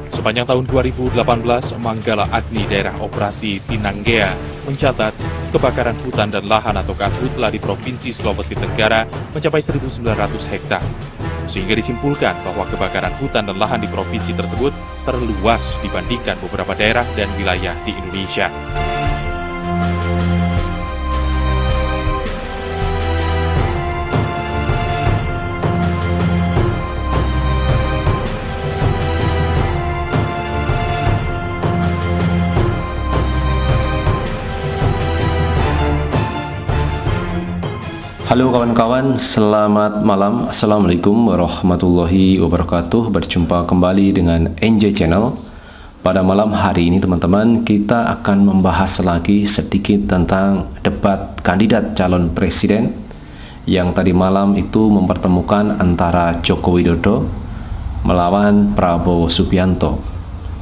Sepanjang tahun 2018, Manggala Agni daerah operasi Tinanggea mencatat kebakaran hutan dan lahan atau karhutla di Provinsi Sulawesi Tenggara mencapai 1.900 hektar. Sehingga disimpulkan bahwa kebakaran hutan dan lahan di provinsi tersebut terluas dibandingkan beberapa daerah dan wilayah di Indonesia. Halo kawan-kawan, selamat malam. Assalamualaikum warahmatullahi wabarakatuh. Berjumpa kembali dengan NJ Channel. Pada malam hari ini teman-teman, kita akan membahas lagi sedikit tentang debat kandidat calon presiden yang tadi malam itu mempertemukan antara Joko Widodo melawan Prabowo Subianto.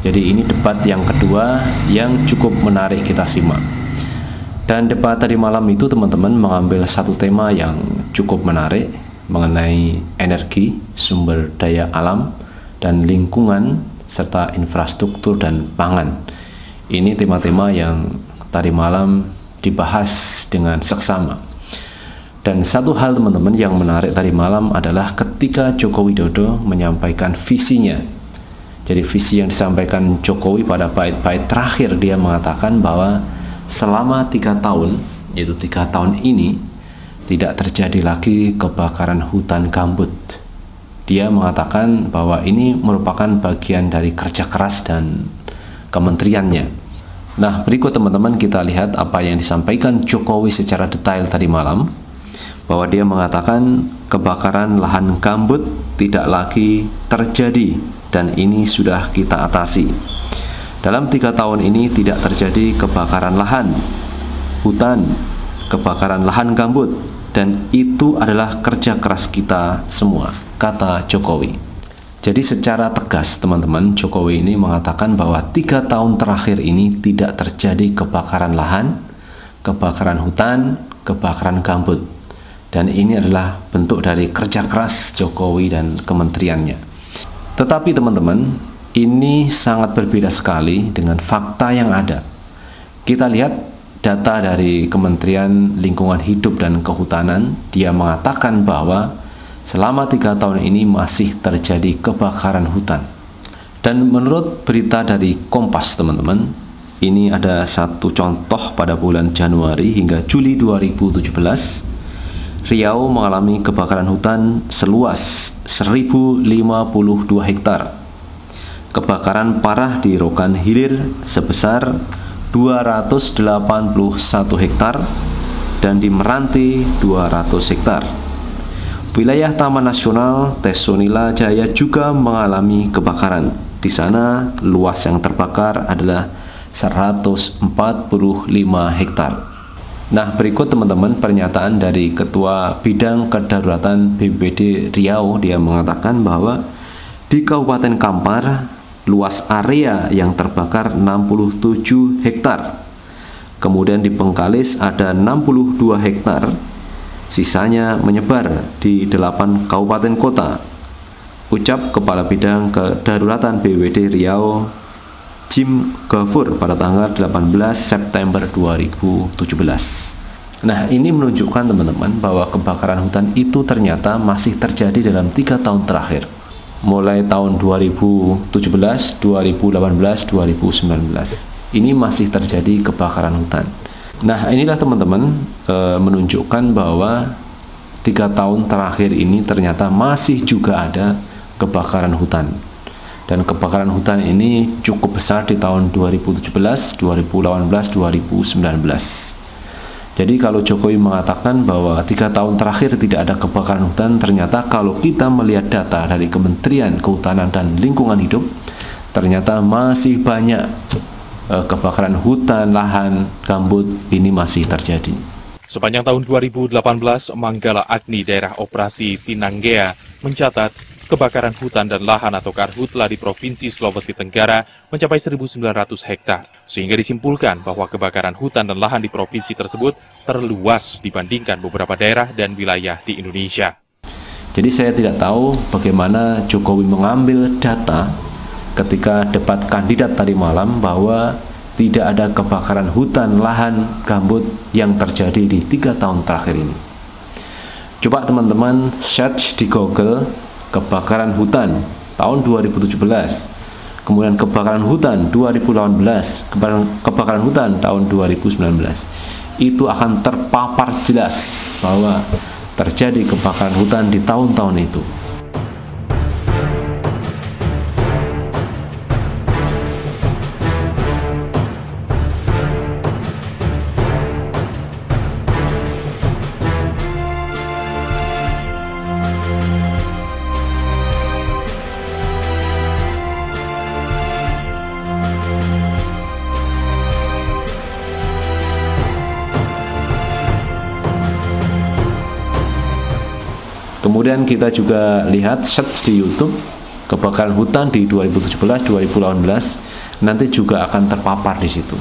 Jadi ini debat yang kedua yang cukup menarik kita simak. Dan debat tadi malam itu teman-teman mengambil satu tema yang cukup menarik mengenai energi, sumber daya alam, dan lingkungan, serta infrastruktur dan pangan. Ini tema-tema yang tadi malam dibahas dengan seksama. Dan satu hal teman-teman yang menarik tadi malam adalah ketika Joko Widodo menyampaikan visinya. Jadi visi yang disampaikan Jokowi pada bait-bait terakhir, dia mengatakan bahwa selama 3 tahun, yaitu 3 tahun ini, tidak terjadi lagi kebakaran hutan gambut. Dia mengatakan bahwa ini merupakan bagian dari kerja keras dan kementeriannya. Nah, berikut teman-teman kita lihat apa yang disampaikan Jokowi secara detail tadi malam, bahwa dia mengatakan kebakaran lahan gambut tidak lagi terjadi dan ini sudah kita atasi. Dalam 3 tahun ini tidak terjadi kebakaran lahan, hutan, kebakaran lahan gambut, dan itu adalah kerja keras kita semua, kata Jokowi. Jadi secara tegas teman-teman, Jokowi ini mengatakan bahwa 3 tahun terakhir ini tidak terjadi kebakaran lahan, kebakaran hutan, kebakaran gambut. Dan ini adalah bentuk dari kerja keras Jokowi dan kementeriannya. Tetapi teman-teman, ini sangat berbeda sekali dengan fakta yang ada. Kita lihat data dari Kementerian Lingkungan Hidup dan Kehutanan. Dia mengatakan bahwa selama 3 tahun ini masih terjadi kebakaran hutan. Dan menurut berita dari Kompas teman-teman, ini ada satu contoh pada bulan Januari hingga Juli 2017. Riau mengalami kebakaran hutan seluas 1052 hektar. Kebakaran parah di Rokan Hilir sebesar 281 hektar dan di Meranti 200 hektar. Wilayah Taman Nasional Tesonila Jaya juga mengalami kebakaran. Di sana luas yang terbakar adalah 145 hektar. Nah, berikut teman-teman pernyataan dari Ketua Bidang Kedaruratan BPBD Riau. Dia mengatakan bahwa di Kabupaten Kampar luas area yang terbakar 67 hektar. Kemudian di Bengkalis ada 62 hektar. Sisanya menyebar di 8 kabupaten kota. Ucap Kepala Bidang Kedaruratan BPBD Riau, Jim Gafur, pada tanggal 18 September 2017. Nah, ini menunjukkan teman-teman bahwa kebakaran hutan itu ternyata masih terjadi dalam 3 tahun terakhir. Mulai tahun 2017, 2018, 2019. Ini masih terjadi kebakaran hutan. Nah, inilah teman-teman menunjukkan bahwa 3 tahun terakhir ini ternyata masih juga ada kebakaran hutan. Dan kebakaran hutan ini cukup besar di tahun 2017, 2018, 2019. Jadi kalau Jokowi mengatakan bahwa 3 tahun terakhir tidak ada kebakaran hutan, ternyata kalau kita melihat data dari Kementerian Kehutanan dan Lingkungan Hidup, ternyata masih banyak kebakaran hutan, lahan, gambut ini masih terjadi. Sepanjang tahun 2018, Manggala Agni daerah operasi Tinanggea mencatat kebakaran hutan dan lahan atau karhutla di Provinsi Sulawesi Tenggara mencapai 1.900 hektar. Sehingga disimpulkan bahwa kebakaran hutan dan lahan di provinsi tersebut terluas dibandingkan beberapa daerah dan wilayah di Indonesia. Jadi saya tidak tahu bagaimana Jokowi mengambil data ketika debat kandidat tadi malam bahwa tidak ada kebakaran hutan, lahan, gambut yang terjadi di 3 tahun terakhir ini. Coba teman-teman search di Google kebakaran hutan tahun 2017, kemudian kebakaran hutan 2018, kebakaran hutan tahun 2019. Itu akan terpapar jelas bahwa terjadi kebakaran hutan di tahun-tahun itu. Kemudian kita juga lihat search di YouTube kebakaran hutan di 2017-2018, nanti juga akan terpapar di situ.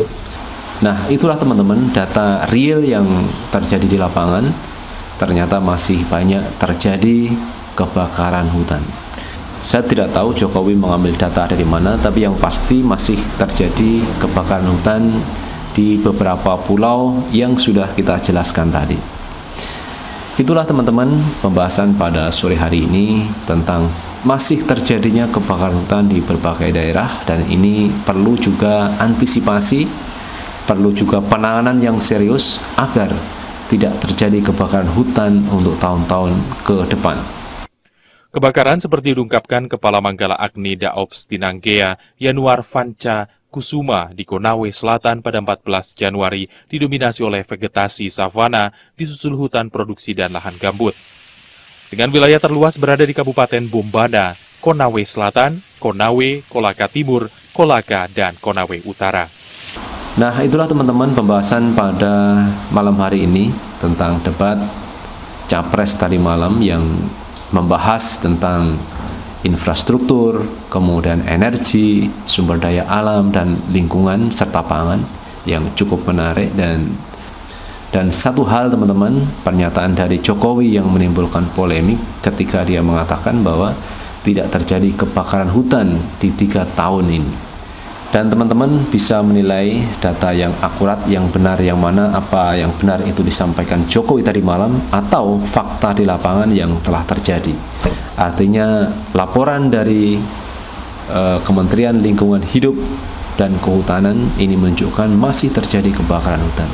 Nah, itulah teman-teman data real yang terjadi di lapangan. Ternyata masih banyak terjadi kebakaran hutan. Saya tidak tahu Jokowi mengambil data dari mana, tapi yang pasti masih terjadi kebakaran hutan di beberapa pulau yang sudah kita jelaskan tadi. Itulah teman-teman pembahasan pada sore hari ini tentang masih terjadinya kebakaran hutan di berbagai daerah, dan ini perlu juga antisipasi, perlu juga penanganan yang serius agar tidak terjadi kebakaran hutan untuk tahun-tahun ke depan. Kebakaran seperti diungkapkan Kepala Manggala Agni Daops Tinanggea Yanuar Vanca Kusuma di Konawe Selatan pada 14 Januari didominasi oleh vegetasi savana disusul hutan produksi dan lahan gambut. Dengan wilayah terluas berada di Kabupaten Bombana, Konawe Selatan, Konawe, Kolaka Timur, Kolaka, dan Konawe Utara. Nah, itulah teman-teman pembahasan pada malam hari ini tentang debat Capres tadi malam yang membahas tentang infrastruktur, kemudian energi, sumber daya alam dan lingkungan serta pangan yang cukup menarik. Dan satu hal teman-teman, pernyataan dari Jokowi yang menimbulkan polemik ketika dia mengatakan bahwa tidak terjadi kebakaran hutan di 3 tahun ini. Dan teman-teman bisa menilai data yang akurat, yang benar, yang mana, apa yang benar itu disampaikan Jokowi tadi malam atau fakta di lapangan yang telah terjadi. Artinya laporan dari Kementerian Lingkungan Hidup dan Kehutanan ini menunjukkan masih terjadi kebakaran hutan.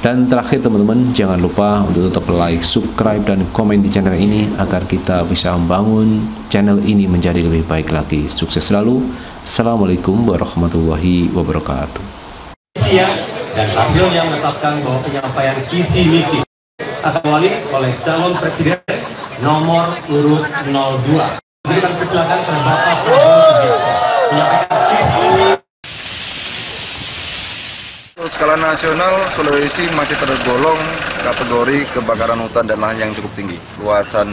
Dan terakhir teman-teman, jangan lupa untuk tetap like, subscribe, dan komen di channel ini agar kita bisa membangun channel ini menjadi lebih baik lagi. Sukses selalu. Assalamualaikum warahmatullahi wabarakatuh. Dan sambil yang menetapkan bahwa penyampaian visi misi akan diwali oleh calon presiden nomor urut 02. Berikan persilakan kepada Bapak Prabowo. Skala nasional, Sulawesi masih tergolong kategori kebakaran hutan dan lahan yang cukup tinggi. Luasan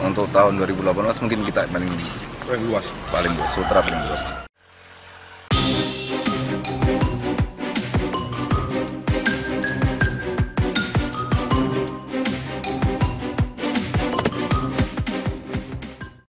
untuk tahun 2018 mungkin kita paling luas, Sumatera paling luas.